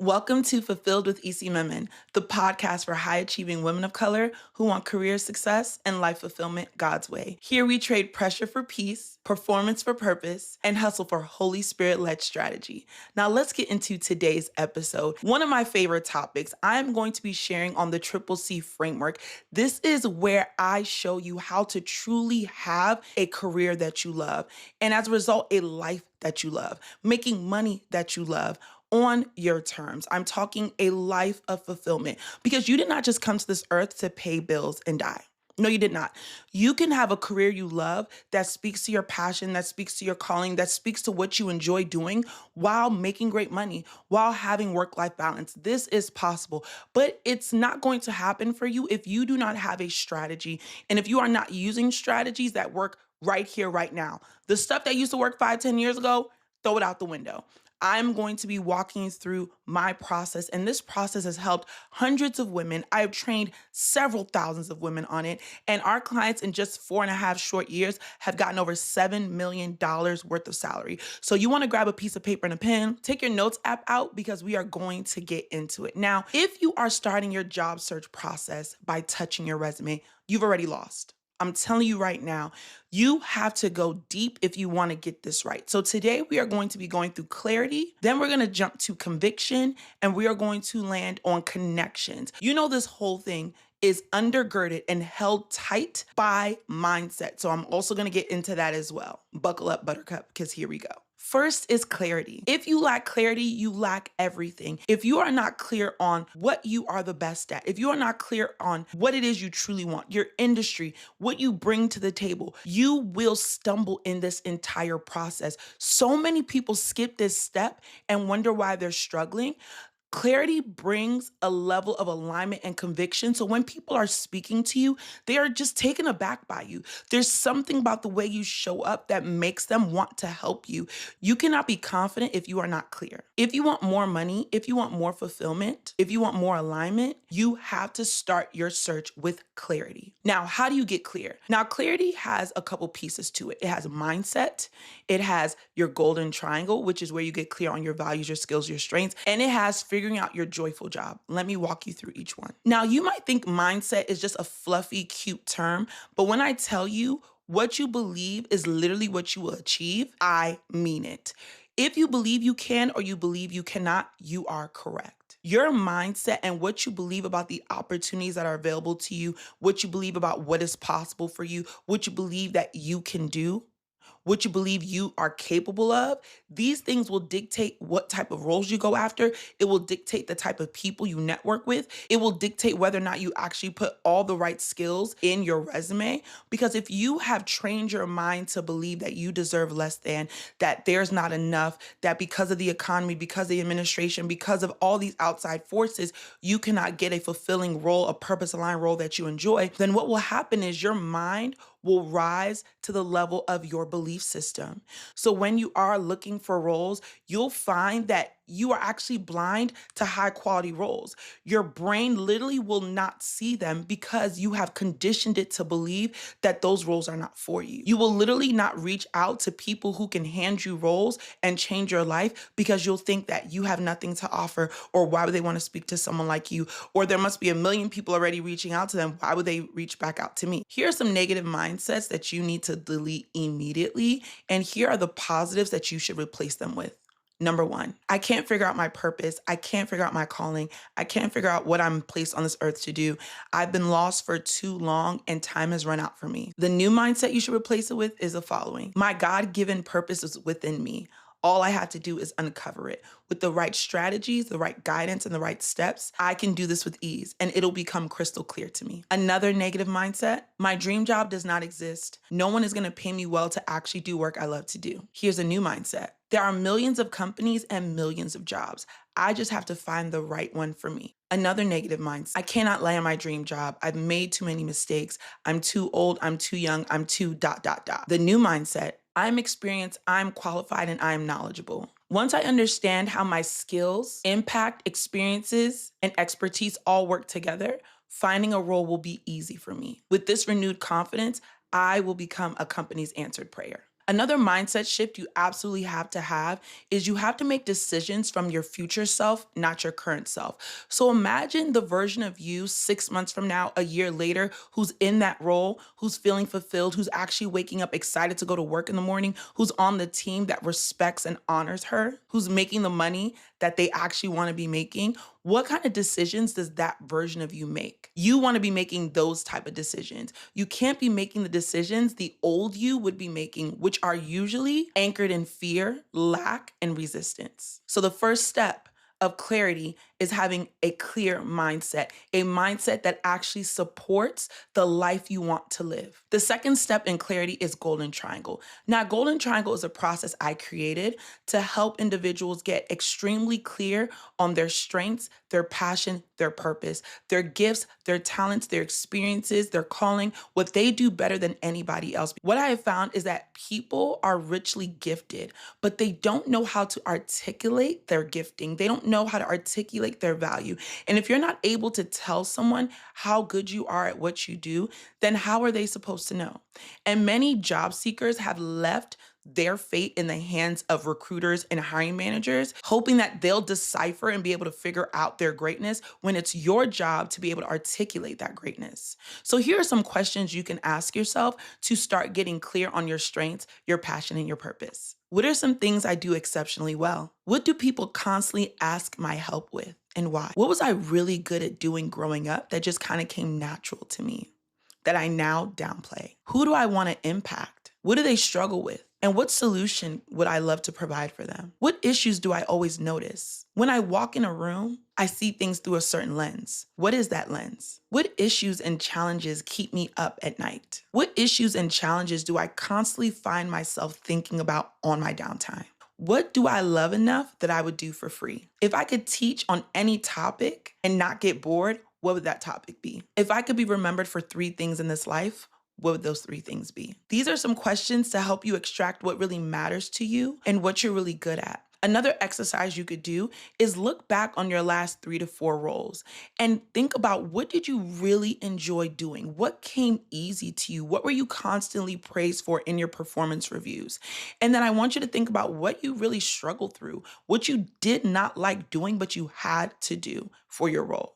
Welcome to Fulfilled with Isimemen, the podcast for high-achieving women of color who want career success and life fulfillment God's way. Here we trade pressure for peace, performance for purpose, and hustle for Holy Spirit-led strategy. Now let's get into today's episode. One of my favorite topics, I'm going to be sharing on the Triple C framework. This is where I show you how to truly have a career that you love, and as a result, a life that you love, making money that you love, on your terms. I'm talking a life of fulfillment because you did not just come to this earth to pay bills and die. No, you did not. You can have a career you love that speaks to your passion, that speaks to your calling, that speaks to what you enjoy doing while making great money, while having work-life balance. This is possible, but it's not going to happen for you if you do not have a strategy and if you are not using strategies that work right here, right now. The stuff that used to work 5, 10 years ago, throw it out the window. I'm going to be walking you through my process, and this process has helped hundreds of women. I've trained several thousands of women on it, and our clients in just 4.5 short years have gotten over $7 million worth of salary. So you want to grab a piece of paper and a pen, take your notes app out because we are going to get into it. Now, if you are starting your job search process by touching your resume, you've already lost. I'm telling you right now, you have to go deep if you want to get this right. So today we are going to be going through clarity, then we're going to jump to conviction, and we are going to land on connections. You know, this whole thing is undergirded and held tight by mindset. So I'm also going to get into that as well. Buckle up, Buttercup, because here we go. First is clarity. If you lack clarity, you lack everything. If you are not clear on what you are the best at, if you are not clear on what it is you truly want, your industry, what you bring to the table, you will stumble in this entire process. So many people skip this step and wonder why they're struggling. Clarity brings a level of alignment and conviction. So when people are speaking to you, they are just taken aback by you. There's something about the way you show up that makes them want to help you. You cannot be confident if you are not clear. If you want more money, if you want more fulfillment, if you want more alignment, you have to start your search with clarity. Now, how do you get clear? Now, clarity has a couple pieces to it. It has mindset. It has your golden triangle, which is where you get clear on your values, your skills, your strengths, and it has figuring out your joyful job. Let me walk you through each one. Now, you might think mindset is just a fluffy, cute term, but when I tell you what you believe is literally what you will achieve, I mean it. If you believe you can or you believe you cannot, you are correct. Your mindset and what you believe about the opportunities that are available to you, what you believe about what is possible for you, what you believe that you can do, what you believe you are capable of, these things will dictate what type of roles you go after. It will dictate the type of people you network with. It will dictate whether or not you actually put all the right skills in your resume. Because if you have trained your mind to believe that you deserve less than, that there's not enough, that because of the economy, because of the administration, because of all these outside forces, you cannot get a fulfilling role, a purpose-aligned role that you enjoy, then what will happen is your mind will rise to the level of your belief system. So when you are looking for roles, you'll find that you are actually blind to high quality roles. Your brain literally will not see them because you have conditioned it to believe that those roles are not for you. You will literally not reach out to people who can hand you roles and change your life because you'll think that you have nothing to offer, or why would they want to speak to someone like you? Or there must be a million people already reaching out to them. Why would they reach back out to me? Here are some negative mindsets that you need to delete immediately. And here are the positives that you should replace them with. Number one, I can't figure out my purpose. I can't figure out my calling. I can't figure out what I'm placed on this earth to do. I've been lost for too long and time has run out for me. The new mindset you should replace it with is the following. My God-given purpose is within me. All I have to do is uncover it. With the right strategies, the right guidance, and the right steps, I can do this with ease and it'll become crystal clear to me. Another negative mindset, my dream job does not exist. No one is gonna pay me well to actually do work I love to do. Here's a new mindset. There are millions of companies and millions of jobs. I just have to find the right one for me. Another negative mindset. I cannot land my dream job. I've made too many mistakes. I'm too old. I'm too young. I'm too ... The new mindset. I'm experienced, I'm qualified, and I'm knowledgeable. Once I understand how my skills, impact, experiences, and expertise all work together, finding a role will be easy for me. With this renewed confidence, I will become a company's answered prayer. Another mindset shift you absolutely have to have is you have to make decisions from your future self, not your current self. So imagine the version of you 6 months from now, a year later, who's in that role, who's feeling fulfilled, who's actually waking up excited to go to work in the morning, who's on the team that respects and honors her, who's making the money that they actually want to be making. What kind of decisions does that version of you make? You want to be making those type of decisions. You can't be making the decisions the old you would be making, which are usually anchored in fear, lack, and resistance. So the first step of clarity is having a clear mindset, a mindset that actually supports the life you want to live. The second step in clarity is Golden Triangle. Now, Golden Triangle is a process I created to help individuals get extremely clear on their strengths, their passion, their purpose, their gifts, their talents, their experiences, their calling, what they do better than anybody else. What I have found is that people are richly gifted, but they don't know how to articulate their gifting. They don't know how to articulate their value. And if you're not able to tell someone how good you are at what you do, then how are they supposed to know? And many job seekers have left their fate in the hands of recruiters and hiring managers, hoping that they'll decipher and be able to figure out their greatness when it's your job to be able to articulate that greatness. So here are some questions you can ask yourself to start getting clear on your strengths, your passion, and your purpose. What are some things I do exceptionally well? What do people constantly ask my help with and why? What was I really good at doing growing up that just kind of came natural to me that I now downplay? Who do I want to impact? What do they struggle with? And what solution would I love to provide for them? What issues do I always notice? When I walk in a room, I see things through a certain lens. What is that lens? What issues and challenges keep me up at night? What issues and challenges do I constantly find myself thinking about on my downtime? What do I love enough that I would do for free? If I could teach on any topic and not get bored, what would that topic be? If I could be remembered for 3 things in this life, what would those 3 things be? These are some questions to help you extract what really matters to you and what you're really good at. Another exercise you could do is look back on your last 3 to 4 roles and think about, what did you really enjoy doing? What came easy to you? What were you constantly praised for in your performance reviews? And then I want you to think about what you really struggled through, what you did not like doing, but you had to do for your role.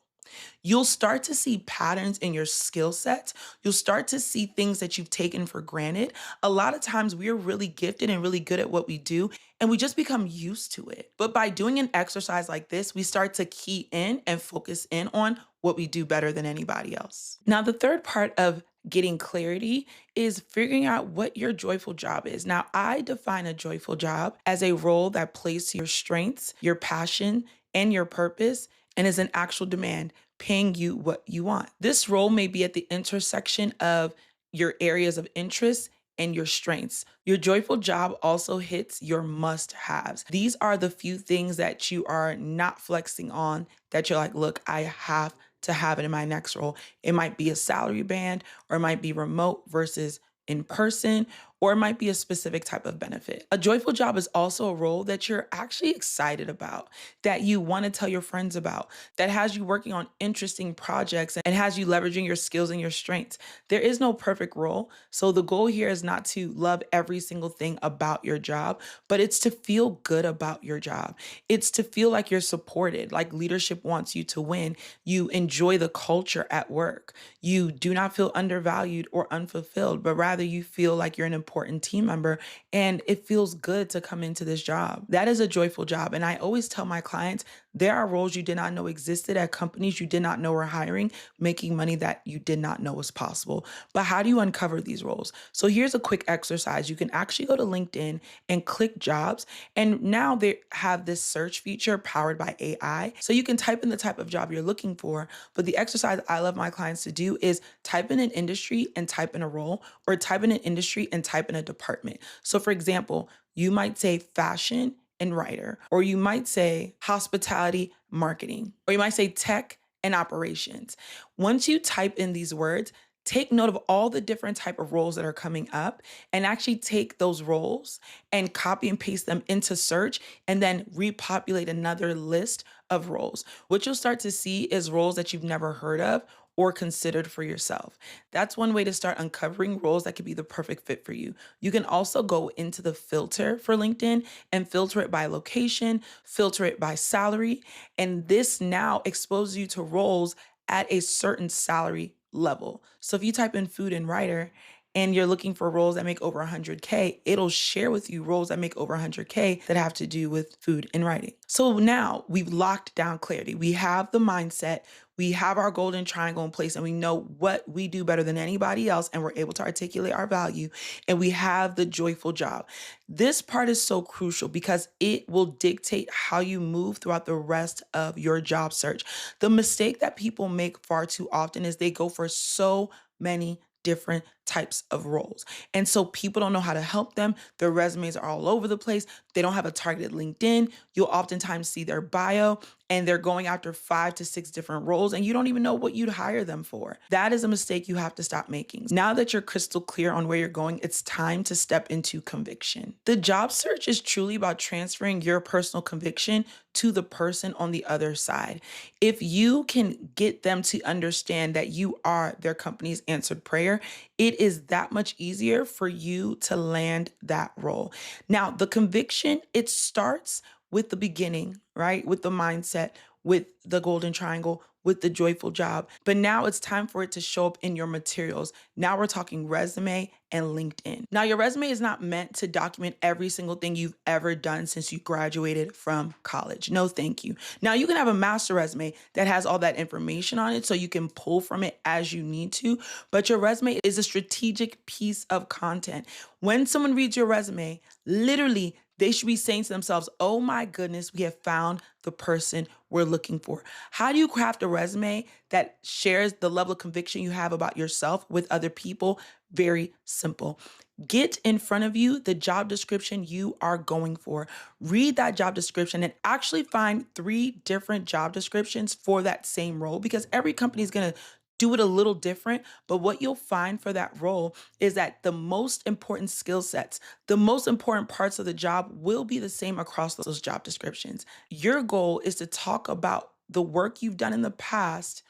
You'll start to see patterns in your skill sets. You'll start to see things that you've taken for granted. A lot of times we're really gifted and really good at what we do, and we just become used to it. But by doing an exercise like this, we start to key in and focus in on what we do better than anybody else. Now, the third part of getting clarity is figuring out what your joyful job is. Now, I define a joyful job as a role that plays to your strengths, your passion, and your purpose, and is an actual demand, paying you what you want. This role may be at the intersection of your areas of interest and your strengths. Your joyful job also hits your must-haves. These are the few things that you are not flexing on, that you're like, look, I have to have it in my next role. It might be a salary band, or it might be remote versus in person, or it might be a specific type of benefit. A joyful job is also a role that you're actually excited about, that you want to tell your friends about, that has you working on interesting projects and has you leveraging your skills and your strengths. There is no perfect role. So the goal here is not to love every single thing about your job, but it's to feel good about your job. It's to feel like you're supported, like leadership wants you to win. You enjoy the culture at work. You do not feel undervalued or unfulfilled, but rather you feel like you're an important team member, and it feels good to come into this job. That is a joyful job. And I always tell my clients, there are roles you did not know existed at companies you did not know were hiring, making money that you did not know was possible. But how do you uncover these roles? So here's a quick exercise. You can actually go to LinkedIn and click jobs. And now they have this search feature powered by AI. So you can type in the type of job you're looking for. But the exercise I love my clients to do is type in an industry and type in a role, or type in an industry and type in a department. So for example, you might say fashion and writer, or you might say hospitality marketing, or you might say tech and operations. Once you type in these words, take note of all the different type of roles that are coming up, and actually take those roles and copy and paste them into search, and then repopulate another list of roles. What you'll start to see is roles that you've never heard of or considered for yourself. That's one way to start uncovering roles that could be the perfect fit for you. You can also go into the filter for LinkedIn and filter it by location, filter it by salary, and this now exposes you to roles at a certain salary level. So if you type in food and writer and you're looking for roles that make over 100K, it'll share with you roles that make over 100K that have to do with food and writing. So now we've locked down clarity. We have the mindset, we have our golden triangle in place, and we know what we do better than anybody else, and we're able to articulate our value, and we have the joyful job. This part is so crucial because it will dictate how you move throughout the rest of your job search. The mistake that people make far too often is they go for so many different types of roles. And so people don't know how to help them. Their resumes are all over the place. They don't have a targeted LinkedIn. You'll oftentimes see their bio and they're going after 5 to 6 different roles and you don't even know what you'd hire them for. That is a mistake you have to stop making. Now that you're crystal clear on where you're going, it's time to step into conviction. The job search is truly about transferring your personal conviction to the person on the other side. If you can get them to understand that you are their company's answered prayer, it is that much easier for you to land that role. Now, the conviction, it starts with the beginning, right? With the mindset, with the golden triangle, with the joyful job. But now it's time for it to show up in your materials. Now we're talking resume and LinkedIn. Now, your resume is not meant to document every single thing you've ever done since you graduated from college. No, thank you. Now, you can have a master resume that has all that information on it so you can pull from it as you need to. But your resume is a strategic piece of content. When someone reads your resume, literally, they should be saying to themselves, oh my goodness, we have found the person we're looking for. How do you craft a resume that shares the level of conviction you have about yourself with other people? Very simple. Get in front of you the job description you are going for. Read that job description and actually find 3 different job descriptions for that same role because every company is going to do it a little different, but what you'll find for that role is that the most important skill sets, the most important parts of the job will be the same across those job descriptions. Your goal is to talk about the work you've done in the past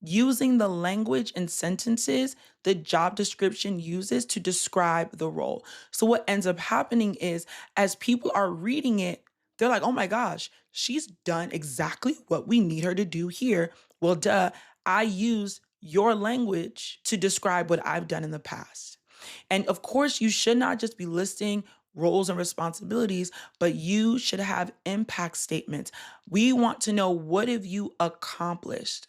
using the language and sentences the job description uses to describe the role. So what ends up happening is as people are reading it, they're like, oh my gosh, she's done exactly what we need her to do here. Well, duh, I used your language to describe what I've done in the past. And of course, you should not just be listing roles and responsibilities, but you should have impact statements. We want to know, what have you accomplished?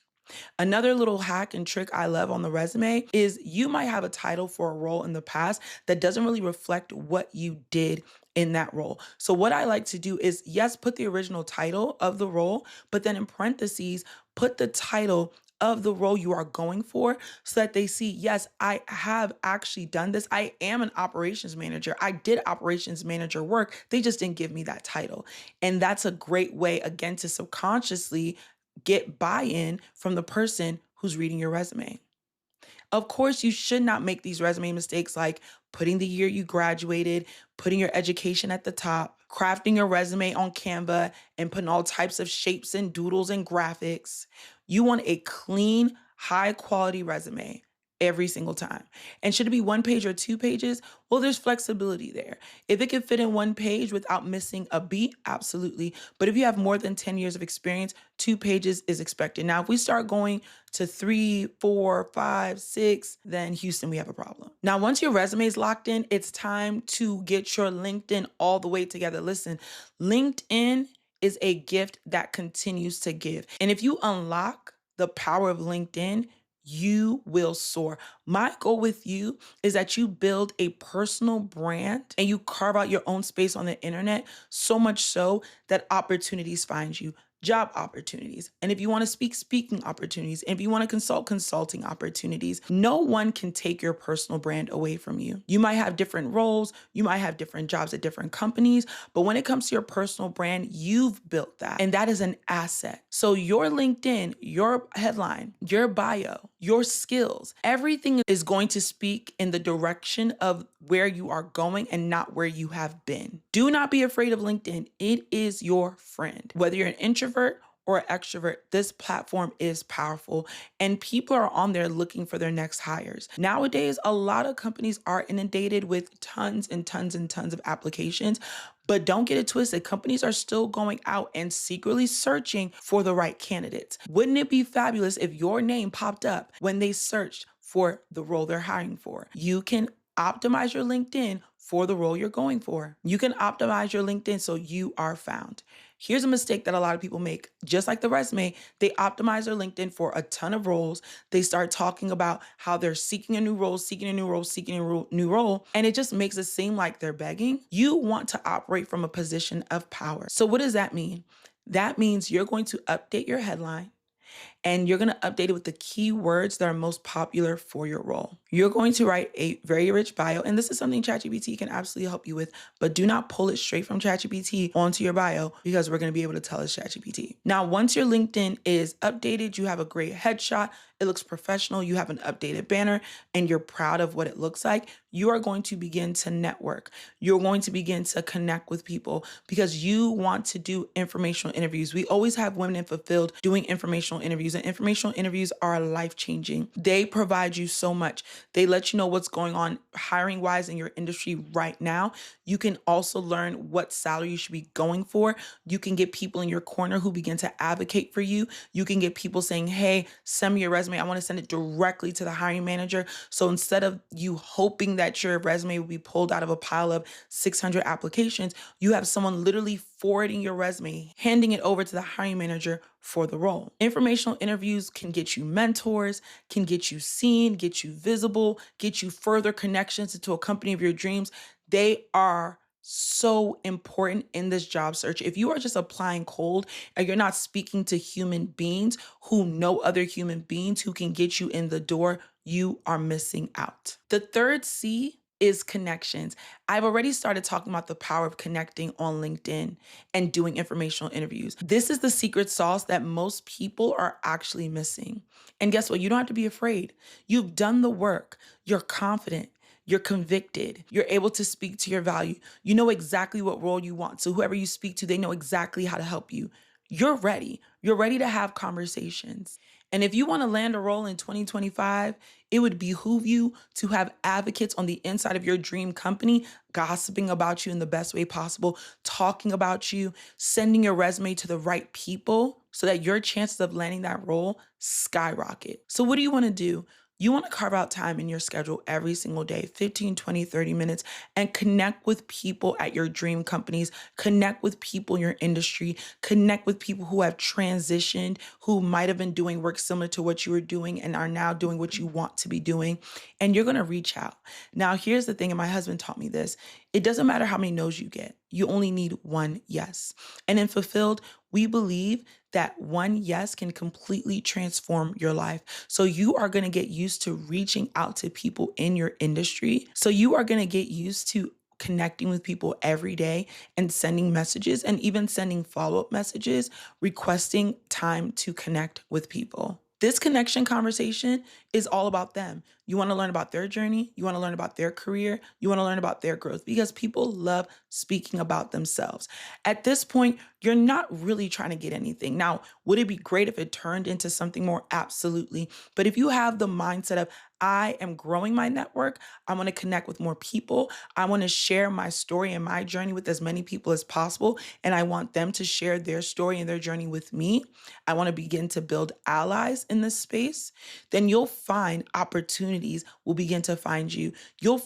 Another little hack and trick I love on the resume is you might have a title for a role in the past that doesn't really reflect what you did in that role. So what I like to do is, yes, put the original title of the role, but then in parentheses, put the title of the role you are going for so that they see, yes, I have actually done this. I am an operations manager. I did operations manager work. They just didn't give me that title. And that's a great way, again, to subconsciously get buy-in from the person who's reading your resume. Of course, you should not make these resume mistakes like putting the year you graduated, putting your education at the top, crafting your resume on Canva, and putting all types of shapes and doodles and graphics. You want a clean, high quality resume every single time. And should it be 1 page or 2 pages? Well, there's flexibility there. If it can fit in 1 page without missing a beat, absolutely. But if you have more than 10 years of experience, 2 pages is expected. Now, if we start going to 3, 4, 5, 6, then Houston, we have a problem. Now, once your resume is locked in, it's time to get your LinkedIn all the way together. Listen, LinkedIn is a gift that continues to give. And if you unlock the power of LinkedIn, you will soar. My goal with you is that you build a personal brand and you carve out your own space on the internet, so much so that opportunities find you. Job opportunities. And if you want to speak, speaking opportunities. And if you want to consult, consulting opportunities. No one can take your personal brand away from you. You might have different roles, you might have different jobs at different companies, but when it comes to your personal brand, you've built that. And that is an asset. So your LinkedIn, your headline, your bio, your skills, everything is going to speak in the direction of where you are going and not where you have been. Do not be afraid of LinkedIn. It is your friend. Whether you're an introvert or an extrovert, this platform is powerful and people are on there looking for their next hires. Nowadays, a lot of companies are inundated with tons and tons and tons of applications, but don't get it twisted. Companies are still going out and secretly searching for the right candidates. Wouldn't it be fabulous if your name popped up when they searched for the role they're hiring for? You can optimize your LinkedIn for the role you're going for. You can optimize your LinkedIn so you are found. Here's a mistake that a lot of people make. Just like the resume, they optimize their LinkedIn for a ton of roles. They start talking about how they're seeking a new role, seeking a new role, seeking a new role, and it just makes it seem like they're begging. You want to operate from a position of power. So what does that mean? That means you're going to update your headline, and you're going to update it with the keywords that are most popular for your role. You're going to write a very rich bio, and this is something ChatGPT can absolutely help you with, but do not pull it straight from ChatGPT onto your bio because we're going to be able to tell it's ChatGPT. Now, once your LinkedIn is updated, you have a great headshot, it looks professional, you have an updated banner, and you're proud of what it looks like, you are going to begin to network. You're going to begin to connect with people because you want to do informational interviews. We always have women in Fulfilled doing informational interviews, and informational interviews are life-changing. They provide you so much. They let you know what's going on hiring-wise in your industry right now. You can also learn what salary you should be going for. You can get people in your corner who begin to advocate for you. You can get people saying, hey, send me your resume. I want to send it directly to the hiring manager. So instead of you hoping that your resume will be pulled out of a pile of 600 applications, you have someone literally forwarding your resume, handing it over to the hiring manager for the role. Informational interviews can get you mentors, can get you seen, get you visible, get you further connections into a company of your dreams. They are so important in this job search. If you are just applying cold and you're not speaking to human beings who know other human beings who can get you in the door, you are missing out. The third C is connections. I've already started talking about the power of connecting on LinkedIn and doing informational interviews. This is the secret sauce that most people are actually missing. And guess what? You don't have to be afraid. You've done the work. You're confident. You're convicted. You're able to speak to your value. You know exactly what role you want. So whoever you speak to, they know exactly how to help you. You're ready. You're ready to have conversations. And if you want to land a role in 2025, it would behoove you to have advocates on the inside of your dream company gossiping about you in the best way possible, talking about you, sending your resume to the right people so that your chances of landing that role skyrocket. So what do you want to do? You want to carve out time in your schedule every single day, 15, 20, 30 minutes, and connect with people at your dream companies, connect with people in your industry, connect with people who have transitioned, who might have been doing work similar to what you were doing and are now doing what you want to be doing, and you're going to reach out. Now, here's the thing, and my husband taught me this. It doesn't matter how many no's you get. You only need one yes. And in Fulfilled, we believe that one yes can completely transform your life. So you are going to get used to reaching out to people in your industry. So you are going to get used to connecting with people every day and sending messages and even sending follow-up messages, requesting time to connect with people. This connection conversation is all about them. You want to learn about their journey. You want to learn about their career. You want to learn about their growth because people love speaking about themselves. At this point, you're not really trying to get anything. Now, would it be great if it turned into something more? Absolutely. But if you have the mindset of, I am growing my network, I want to connect with more people, I want to share my story and my journey with as many people as possible, and I want them to share their story and their journey with me, I want to begin to build allies in this space, then you'll find opportunities will begin to find you. You'll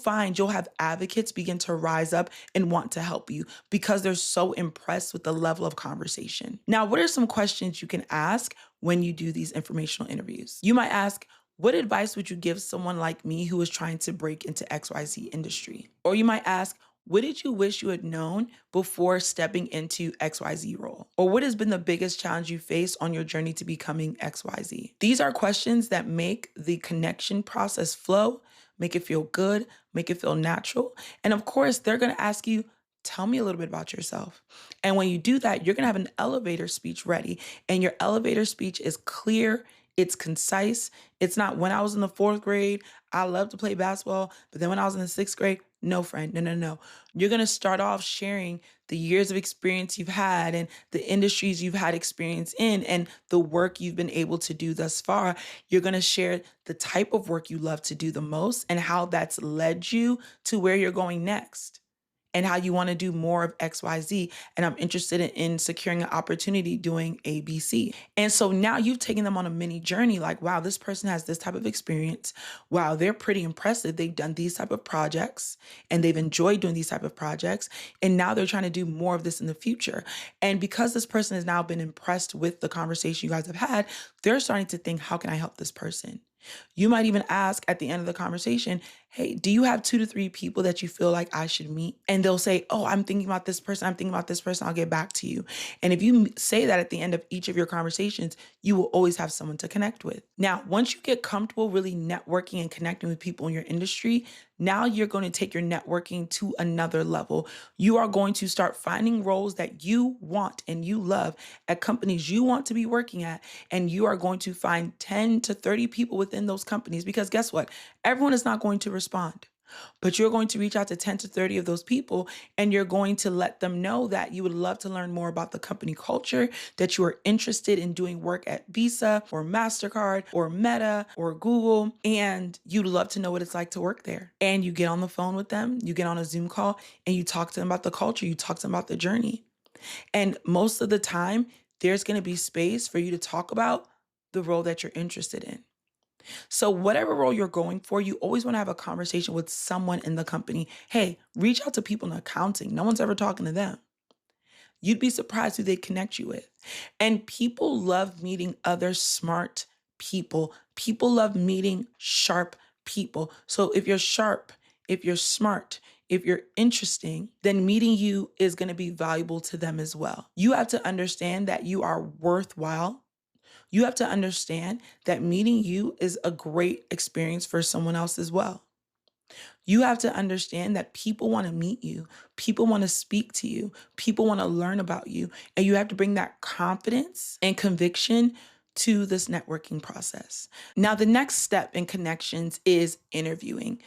have advocates begin to rise up and want to help you because they're so impressed with the level of conversation. Now, what are some questions you can ask when you do these informational interviews? You might ask, what advice would you give someone like me who is trying to break into XYZ industry? Or you might ask, what did you wish you had known before stepping into XYZ role? Or what has been the biggest challenge you faced on your journey to becoming XYZ? These are questions that make the connection process flow, make it feel good, make it feel natural. And of course, they're going to ask you, tell me a little bit about yourself. And when you do that, you're going to have an elevator speech ready. And your elevator speech is clear, it's concise. It's not when I was in the 4th grade, I loved to play basketball, but then when I was in the 6th grade, No, friend. No, no, no. You're going to start off sharing the years of experience you've had and the industries you've had experience in and the work you've been able to do thus far. You're going to share the type of work you love to do the most and how that's led you to where you're going next and how you want to do more of XYZ. And I'm interested in securing an opportunity doing ABC. And so now you've taken them on a mini journey like, wow, this person has this type of experience. Wow, they're pretty impressive. They've done these type of projects and they've enjoyed doing these type of projects. And now they're trying to do more of this in the future. And because this person has now been impressed with the conversation you guys have had, they're starting to think, how can I help this person? You might even ask at the end of the conversation, hey, do you have 2 to 3 people that you feel like I should meet? And they'll say, oh, I'm thinking about this person. I'm thinking about this person. I'll get back to you. And if you say that at the end of each of your conversations, you will always have someone to connect with. Now, once you get comfortable really networking and connecting with people in your industry, now you're going to take your networking to another level. You are going to start finding roles that you want and you love at companies you want to be working at. And you are going to find 10 to 30 people within those companies because guess what? Everyone is not going to respond. But you're going to reach out to 10 to 30 of those people and you're going to let them know that you would love to learn more about the company culture, that you are interested in doing work at Visa or MasterCard or Meta or Google, and you'd love to know what it's like to work there. And you get on the phone with them, you get on a Zoom call, and you talk to them about the culture, you talk to them about the journey. And most of the time, there's going to be space for you to talk about the role that you're interested in. So whatever role you're going for, you always want to have a conversation with someone in the company. Hey, reach out to people in accounting. No one's ever talking to them. You'd be surprised who they connect you with. And people love meeting other smart people. People love meeting sharp people. So if you're sharp, if you're smart, if you're interesting, then meeting you is going to be valuable to them as well. You have to understand that you are worthwhile. You have to understand that meeting you is a great experience for someone else as well. You have to understand that people want to meet you, people want to speak to you, people want to learn about you, and you have to bring that confidence and conviction to this networking process. Now, the next step in connections is interviewing.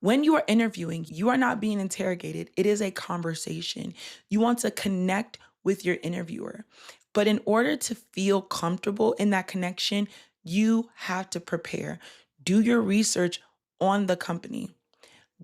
When you are interviewing, you are not being interrogated. It is a conversation. You want to connect with your interviewer. But in order to feel comfortable in that connection, you have to prepare. Do your research on the company.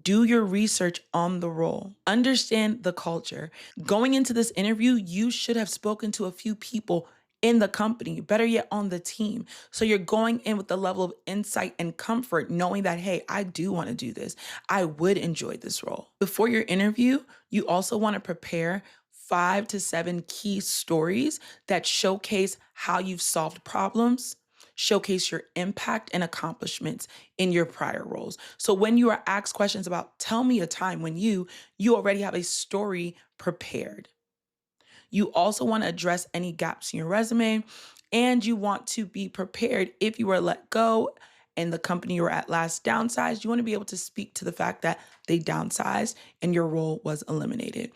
Do your research on the role. Understand the culture. Going into this interview, you should have spoken to a few people in the company, better yet on the team. So you're going in with the level of insight and comfort, knowing that, hey, I do want to do this. I would enjoy this role. Before your interview, you also want to prepare 5 to 7 key stories that showcase how you've solved problems, showcase your impact and accomplishments in your prior roles. So when you are asked questions about, tell me a time when you already have a story prepared. You also want to address any gaps in your resume, and you want to be prepared if you were let go and the company you were at last downsized. You want to be able to speak to the fact that they downsized and your role was eliminated.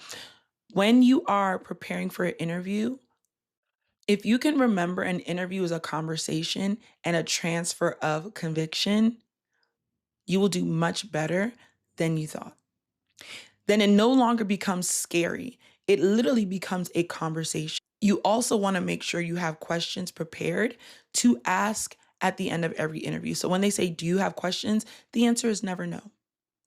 When you are preparing for an interview, if you can remember an interview as a conversation and a transfer of conviction, you will do much better than you thought. Then it no longer becomes scary. It literally becomes a conversation. You also want to make sure you have questions prepared to ask at the end of every interview. So when they say, do you have questions? The answer is never no,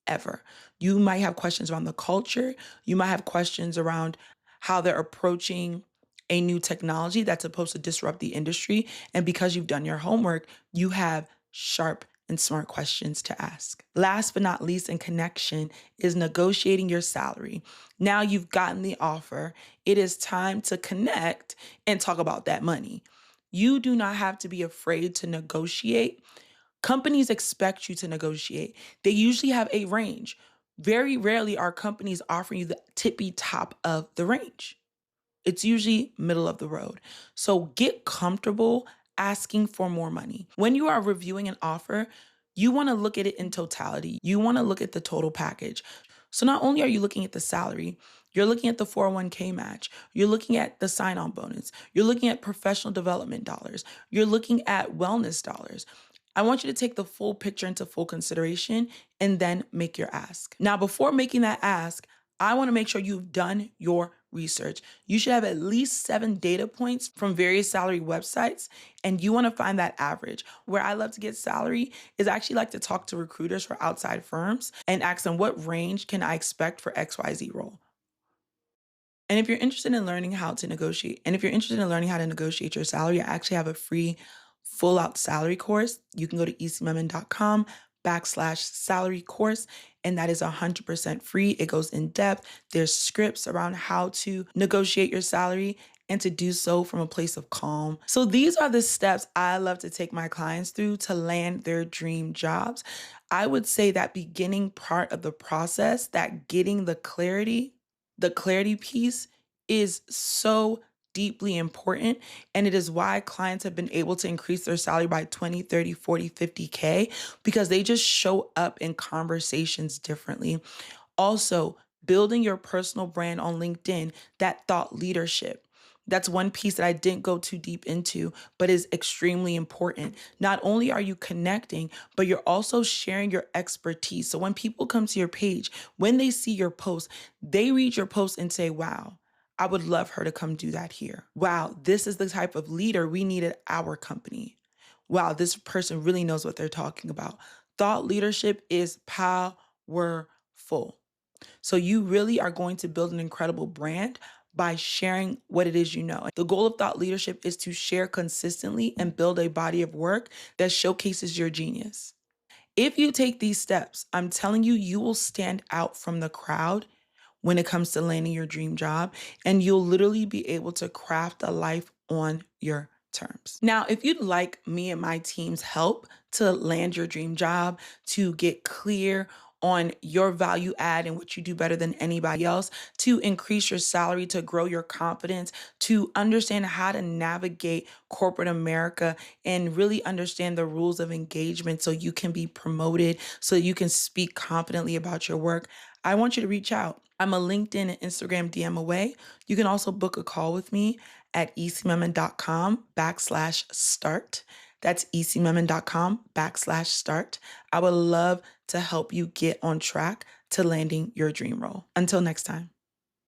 ever. You might have questions around the culture. You might have questions around how they're approaching a new technology that's supposed to disrupt the industry. And because you've done your homework, you have sharp and smart questions to ask. Last but not least in connection is negotiating your salary. Now you've gotten the offer. It is time to connect and talk about that money. You do not have to be afraid to negotiate. Companies expect you to negotiate. They usually have a range. Very rarely are companies offering you the tippy top of the range. It's usually middle of the road. So get comfortable asking for more money. When you are reviewing an offer, you want to look at it in totality. You want to look at the total package. So not only are you looking at the salary, you're looking at the 401k match. You're looking at the sign-on bonus. You're looking at professional development dollars. You're looking at wellness dollars. I want you to take the full picture into full consideration and then make your ask. Now, before making that ask, I want to make sure you've done your research. You should have at least 7 data points from various salary websites, and you want to find that average. Where I love to get salary is I actually like to talk to recruiters for outside firms and ask them what range can I expect for XYZ role. And if you're interested in learning how to negotiate, your salary, I actually have a free full out salary course. You can go to isimemen.com/salary course, and that is 100% free. It goes in depth. There's scripts around how to negotiate your salary and to do so from a place of calm. So these are the steps I love to take my clients through to land their dream jobs. I would say that beginning part of the process, that getting the clarity piece is so deeply important. And it is why clients have been able to increase their salary by 20, 30, 40, 50K because they just show up in conversations differently. Also, building your personal brand on LinkedIn, that thought leadership. That's one piece that I didn't go too deep into, but is extremely important. Not only are you connecting, but you're also sharing your expertise. So when people come to your page, when they see your post, they read your post and say, wow, I would love her to come do that here. Wow, this is the type of leader we need at our company. Wow, this person really knows what they're talking about. Thought leadership is powerful. So you really are going to build an incredible brand by sharing what it is you know. The goal of thought leadership is to share consistently and build a body of work that showcases your genius. If you take these steps, I'm telling you, you will stand out from the crowd when it comes to landing your dream job, and you'll literally be able to craft a life on your terms. Now, if you'd like me and my team's help to land your dream job, to get clear on your value add and what you do better than anybody else, to increase your salary, to grow your confidence, to understand how to navigate corporate America and really understand the rules of engagement so you can be promoted, so you can speak confidently about your work, I want you to reach out. I'm a LinkedIn and Instagram DM away. You can also book a call with me at isimemen.com/start. That's isimemen.com/start. I would love to help you get on track to landing your dream role. Until next time.